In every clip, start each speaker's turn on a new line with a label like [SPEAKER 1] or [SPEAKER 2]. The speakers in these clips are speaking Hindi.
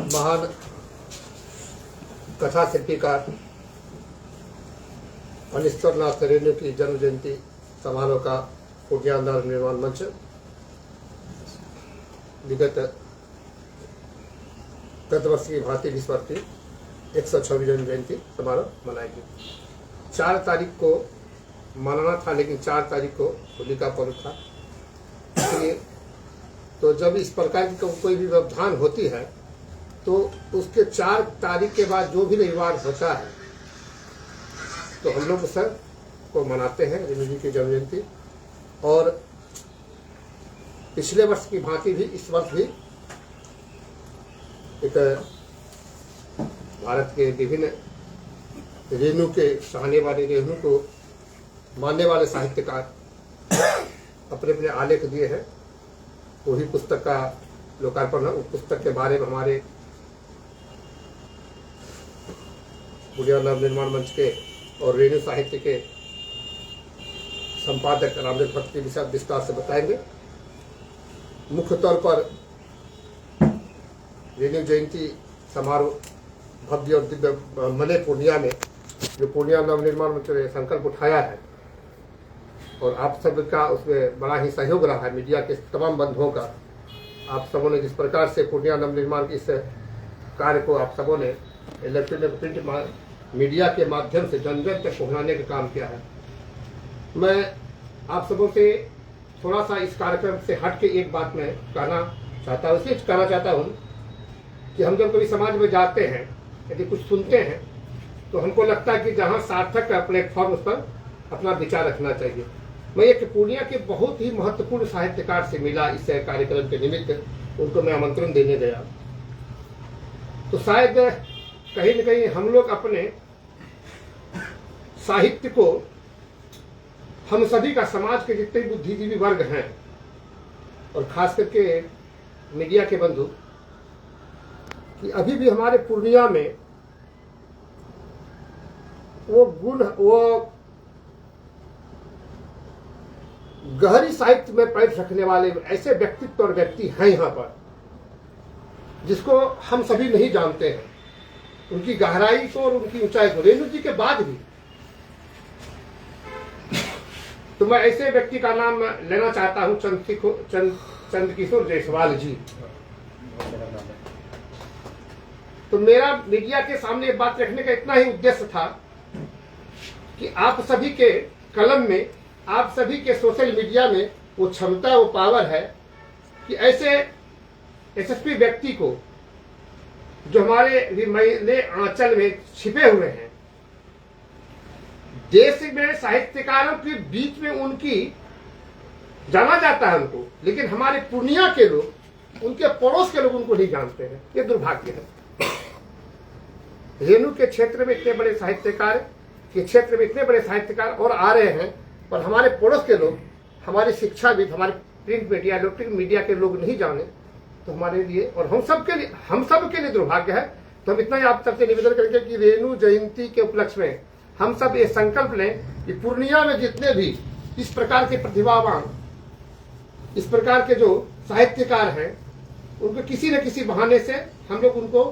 [SPEAKER 1] महान कथा शिल्पीकार अनीश्वरनाथ रेणु की जन्म जयंती समारोह का पूर्णिया निर्माण मंच विगत गत वर्ष की भांति इस वर्ष की 126वीं जन्म जयंती समारोह मनाएगी। 4 तारीख को मनाना था, लेकिन 4 तारीख को होलिका पर्व था, इसलिए तो जब इस प्रकार की कोई भी व्यवधान होती है तो उसके 4 तारीख के बाद जो भी रविवार होता है तो हम लोग सर को मनाते हैं रेणु जी की जन्म जयंती। और पिछले वर्ष की भांति भी इस वर्ष भी एक भारत के विभिन्न रेणु के चाहने वाले, रेणु को मानने वाले साहित्यकार अपने अपने आलेख दिए हैं। वही पुस्तक का लोकार्पण है। उस पुस्तक के बारे में हमारे पूर्णिया नवनिर्माण मंच के और रेणु साहित्य के संपादक रामदेव भट्ट जी विस्तार से बताएंगे। मुख्य तौर पर रेणु जयंती समारोह भव्य और दिव्य मने पूर्णिया में जो पूर्णिया नवनिर्माण मंच ने संकल्प उठाया है और आप सबका उसमें बड़ा ही सहयोग रहा है, मीडिया के तमाम बंधुओं का। आप सबों ने जिस प्रकार से पूर्णिया नवनिर्माण के इस कार्य को आप सबों ने इलेक्ट्रॉनिक प्रिंट मीडिया के माध्यम से जन जन तक पहुंचाने का काम किया है। मैं आप सबों से थोड़ा सा इस कार्यक्रम से हट के एक बात मैं कहना चाहता हूँ, इसलिए कहना चाहता हूँ कि हम जब कभी समाज में जाते हैं, यदि कुछ सुनते हैं तो हमको लगता है कि जहाँ सार्थक का प्लेटफॉर्म उस पर अपना विचार रखना चाहिए। मैं एक पूर्णिया के बहुत ही महत्वपूर्ण साहित्यकार से मिला इस कार्यक्रम के निमित्त, उनको मैं आमंत्रण देने गया तो शायद कहीं न कहीं हम लोग अपने साहित्य को, हम सभी का, समाज के जितने बुद्धिजीवी वर्ग हैं और खास करके मीडिया के बंधु, कि अभी भी हमारे पूर्णिया में वो गुण, वो गहरी साहित्य में पैर रखने वाले ऐसे व्यक्तित्व और व्यक्ति हैं यहाँ पर जिसको हम सभी नहीं जानते हैं, उनकी गहराई को और उनकी ऊंचाई को। रेणु जी के बाद भी तो मैं ऐसे व्यक्ति का नाम लेना चाहता हूं, चंद्रकिशोर जायसवाल जी। तो मेरा मीडिया के सामने बात रखने का इतना ही उद्देश्य था कि आप सभी के कलम में, आप सभी के सोशल मीडिया में वो क्षमता, वो पावर है कि ऐसे यशस्वी व्यक्ति को जो हमारे मैले आंचल में छिपे हुए हैं, देश में साहित्यकारों के बीच में उनकी जाना जाता है उनको, लेकिन हमारे पूर्णिया के लोग, उनके पड़ोस के लोग उनको नहीं जानते हैं। ये दुर्भाग्य है। रेणु के क्षेत्र में इतने बड़े साहित्यकार, के क्षेत्र में इतने बड़े साहित्यकार और आ रहे हैं, पर हमारे पड़ोस के लोग, हमारी शिक्षाविद, हमारे प्रिंट मीडिया, इलेक्ट्रॉनिक मीडिया के लोग नहीं जाने, तो हमारे लिए और हम सब के लिए दुर्भाग्य है। तो हम इतना ही आप सबसे निवेदन करेंगे कि रेणु जयंती के उपलक्ष्य में हम सब ये संकल्प लें कि पूर्णिया में जितने भी इस प्रकार के प्रतिभावान, इस प्रकार के जो साहित्यकार हैं, उनको किसी न किसी बहाने से हम लोग उनको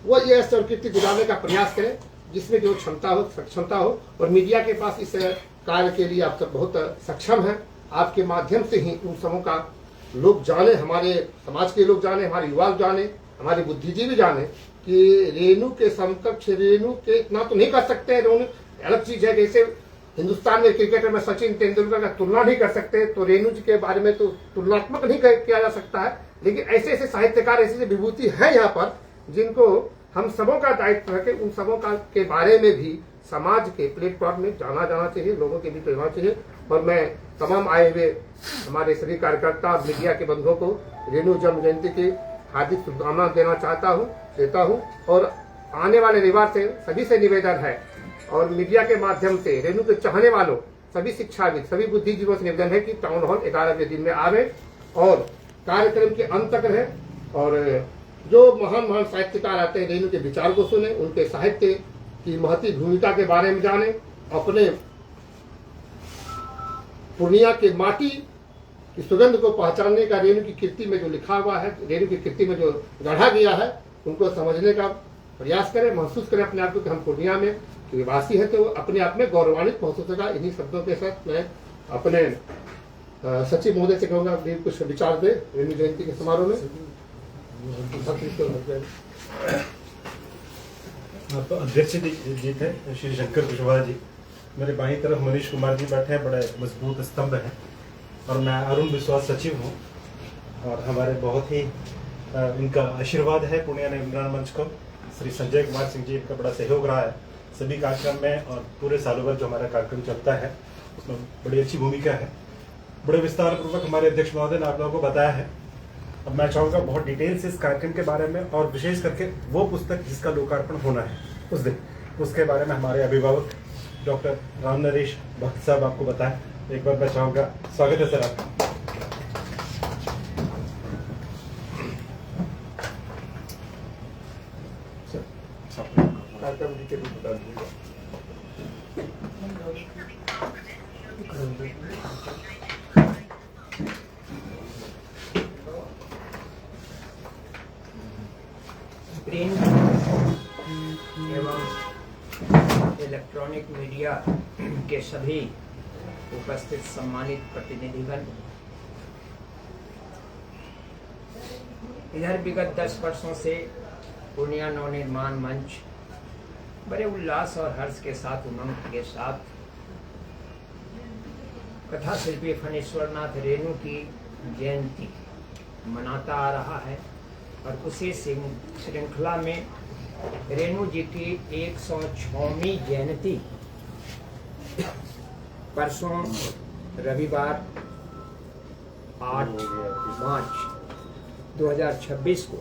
[SPEAKER 1] वो ये स्वीकृति दिलाने का प्रयास करें जिसमें जो क्षमता हो, सक्षमता हो। और मीडिया के पास इस कार्य के लिए आप सब बहुत सक्षम हैं। आपके माध्यम से ही उन सबों का लोग जाने, हमारे समाज के लोग जाने, हमारे युवा जाने, हमारे बुद्धिजीवी जाने कि रेणु के समकक्ष, रेणु के इतना तो नहीं कर सकते हैं। रेणु अलग चीज है, जैसे हिंदुस्तान में क्रिकेटर में सचिन तेंदुलकर का तुलना नहीं कर सकते, तो रेणु जी के बारे में तो तुलनात्मक नहीं किया जा सकता है। लेकिन ऐसे ऐसे साहित्यकार, ऐसी विभूति है यहाँ पर जिनको हम सबों का दायित्व है कि उन सबों का के बारे में भी समाज के प्लेटफॉर्म में जाना जाना चाहिए, लोगों के बीच होना चाहिए। और मैं तमाम आए हुए हमारे सभी कार्यकर्ता और मीडिया के बंधुओं को रेणु जन्म जयंती की हार्दिक शुभकामना देता हूँ। और आने वाले रविवार से सभी से निवेदन है और मीडिया के माध्यम से रेणु के चाहने वालों, सभी शिक्षाविद, सभी बुद्धिजीवियों से निवेदन है कि टाउन हॉल 11 दिन में आवे और कार्यक्रम के अंत तक रहे और जो महान साहित्यकार आते हैं रेणु के विचार को सुने, उनके साहित्य की महती भूमिका के बारे में जाने, अपने पूर्णिया के माटी कि सुगंध को पहचानने का रेणु की कीर्ति में जो लिखा हुआ है, रेणु की कीर्ति में जो गढ़ा गया है, उनको समझने का प्रयास करें, महसूस करें अपने आप को कि हम पूर्णिया में निवासी है, तो अपने आप में गौरवान्वित महसूस होगा। इन्हीं शब्दों के साथ मैं अपने सचिव महोदय से कहूँगा भी कुछ विचार दे रेणु जयंती के समारोह में।
[SPEAKER 2] अध्यक्ष जी थे श्री शंकर कुशवाहा जी, मेरे बाईं तरफ मनीष कुमार जी बैठे हैं, बड़े मजबूत स्तंभ हैं, और मैं अरुण विश्वास सचिव हूँ। और हमारे बहुत ही इनका आशीर्वाद है पूर्णिया निर्माण मंच को। श्री संजय कुमार सिंह जी का बड़ा सहयोग रहा है सभी कार्यक्रम में, और पूरे सालों भर जो हमारा कार्यक्रम चलता है उसमें बड़ी अच्छी भूमिका है। बड़े विस्तार पूर्वक हमारे अध्यक्ष महोदय ने आप लोगों को बताया है। अब मैं चाहूँगा बहुत डिटेल से इस कार्यक्रम के बारे में, और विशेष करके वो पुस्तक जिसका लोकार्पण होना है उस दिन, उसके बारे में हमारे अभिभावक डॉक्टर राम नरेश भक्त साहब आपको बताएं। एक बार मैं चाहूँगा, स्वागत है सर आपका।
[SPEAKER 3] प्रिंट एवं इलेक्ट्रॉनिक मीडिया के सभी उपस्थित सम्मानित प्रतिनिधिगण, इधर विगत 10 वर्षों से पूर्णिया नवनिर्माण मंच बड़े उल्लास और हर्ष के साथ, उमंग के साथ कथा शिल्पी फणीश्वर नाथ रेणु की जयंती मनाता आ रहा है। और उसी श्रृंखला में रेणु जी की 106वीं जयंती परसों रविवार 8 मार्च 2026 को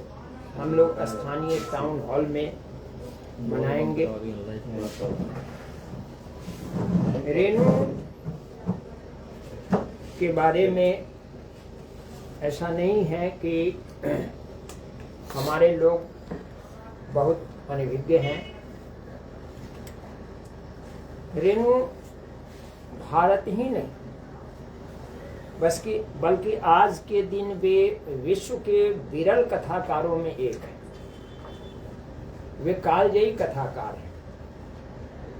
[SPEAKER 3] हम लोग स्थानीय टाउन हॉल में मनाएंगे। रेणु के बारे में ऐसा नहीं है कि हमारे लोग बहुत अनभिज्ञ हैं। रेणु भारत ही नहीं बल्कि आज के दिन वे विश्व के विरल कथाकारों में एक है। वे कालजयी कथाकार हैं।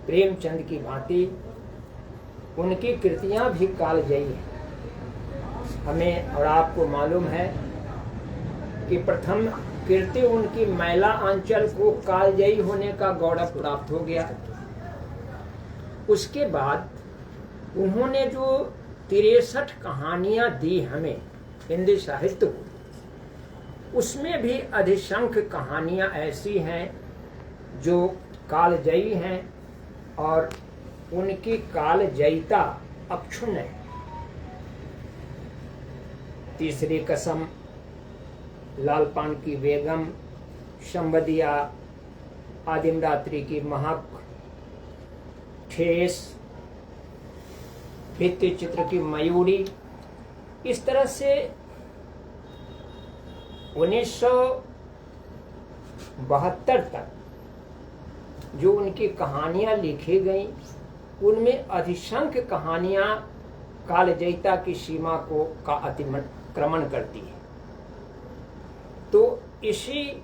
[SPEAKER 3] प्रेमचंद की भांति उनकी कृतियां भी कालजयी हैं। हमें और आपको मालूम है कि प्रथम कीर्ति उनकी मैला अंचल को कालजयी होने का गौरव प्राप्त हो गया। उसके बाद उन्होंने जो 63 कहानियां दी हमें हिंदी साहित्य को, उसमें भी अधिसंख्य कहानियां ऐसी हैं जो कालजयी हैं और उनकी कालजयिता अक्षुण्ण है। तीसरी कसम, लाल पान की बेगम, शंबदिया, आदिम रात्रि की महक, ठेस, भित्ति चित्र की मयूरी, इस तरह से 1972 तक जो उनकी कहानियां लिखी गई, उनमें अधिसंख्य कहानियां कालजयिता की सीमा को का अतिक्रमण करती है। तो इसी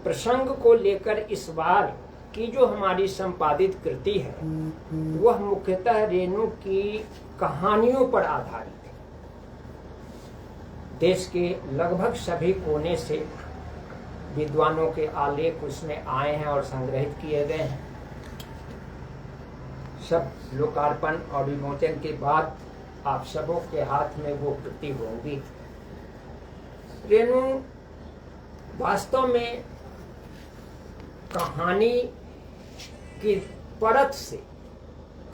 [SPEAKER 3] प्रसंग को लेकर इस बार की जो हमारी संपादित कृति है वह मुख्यतः रेणु की कहानियों पर आधारित है। देश के लगभग सभी कोने से विद्वानों के आलेख उसमें आए हैं और संग्रहित किए गए हैं। सब लोकार्पण और विमोचन के बाद आप सबों के हाथ में वो कृति होंगी। रेणु वास्तव में कहानी की परत से,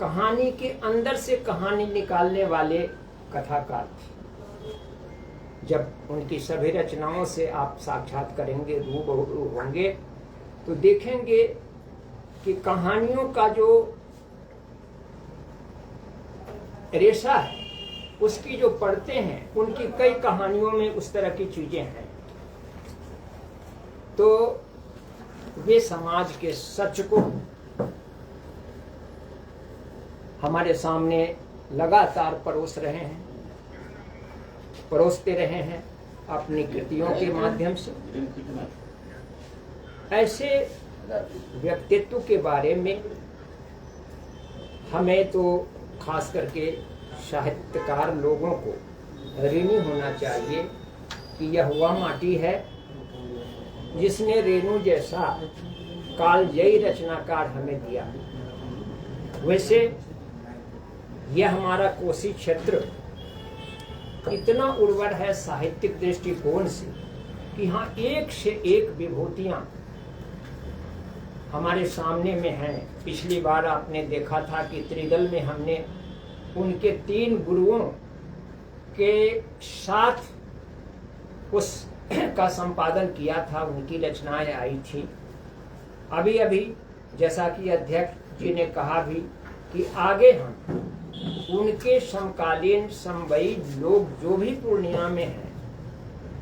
[SPEAKER 3] कहानी के अंदर से कहानी निकालने वाले कथाकार थे। जब उनकी सभी रचनाओं से आप साक्षात करेंगे, रूबरू होंगे, तो देखेंगे कि कहानियों का जो रेशा है, उसकी जो परतें हैं, उनकी कई कहानियों में उस तरह की चीजें हैं। तो वे समाज के सच को हमारे सामने लगातार परोस रहे हैं। परोसते रहे हैं अपनी कृतियों के माध्यम से। ऐसे व्यक्तित्व के बारे में हमें तो खास करके साहित्यकार लोगों को ऋणी होना चाहिए कि यह वह माटी है जिसने रेणु जैसा कालजयी रचनाकार हमें दिया। वैसे यह हमारा कोसी क्षेत्र इतना उर्वर है साहित्यिक दृष्टिकोण से कि यहाँ एक से एक विभूतियां हमारे सामने में हैं। पिछली बार आपने देखा था कि त्रिदल में हमने उनके 3 गुरुओं के साथ उस का संपादन किया था, उनकी रचनाएं आई थी। अभी अभी जैसा कि अध्यक्ष जी ने कहा भी कि आगे हम उनके समकालीन समवयी लोग जो भी पूर्णिया में हैं,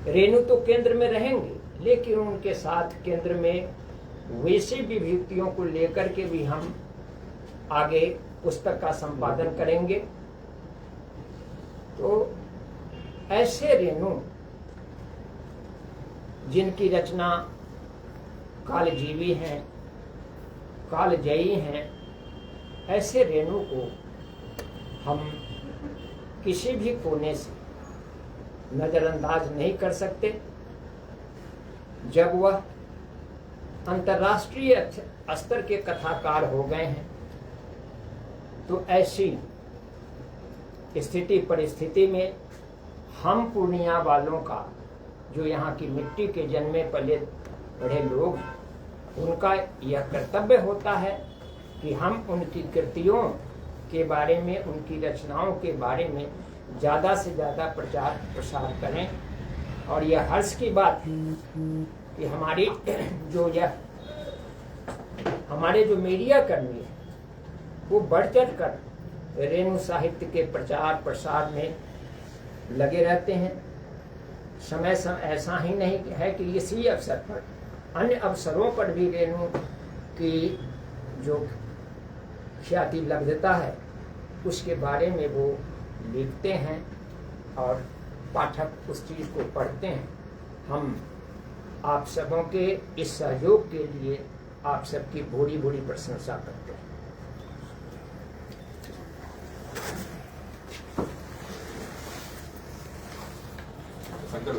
[SPEAKER 3] रेणु तो केंद्र में रहेंगे, लेकिन उनके साथ केंद्र में वैसी विभूतियों को लेकर के भी हम आगे पुस्तक का संपादन करेंगे। तो ऐसे रेणु जिनकी रचना कालजीवी हैं, कालजयी हैं, ऐसे रेणु को हम किसी भी कोने से नजरअंदाज नहीं कर सकते। जब वह अंतर्राष्ट्रीय स्तर के कथाकार हो गए हैं तो ऐसी स्थिति परिस्थिति में हम पूर्णिया वालों का, जो यहाँ की मिट्टी के जन्मे पले बड़े लोग, उनका यह कर्तव्य होता है कि हम उनकी कृतियों के बारे में, उनकी रचनाओं के बारे में ज़्यादा से ज़्यादा प्रचार प्रसार करें। और यह हर्ष की बात है कि हमारे जो मीडिया कर्मी हैं वो बढ़ चढ़ कर रेणु साहित्य के प्रचार प्रसार में लगे रहते हैं। समय ऐसा ही नहीं है कि इसी अवसर पर, अन्य अवसरों पर भी रेणु की जो ख्याति लब्धता है उसके बारे में वो लिखते हैं और पाठक उस चीज़ को पढ़ते हैं। हम आप सबों के इस सहयोग के लिए आप सबकी बड़ी बड़ी प्रशंसा करते हैं।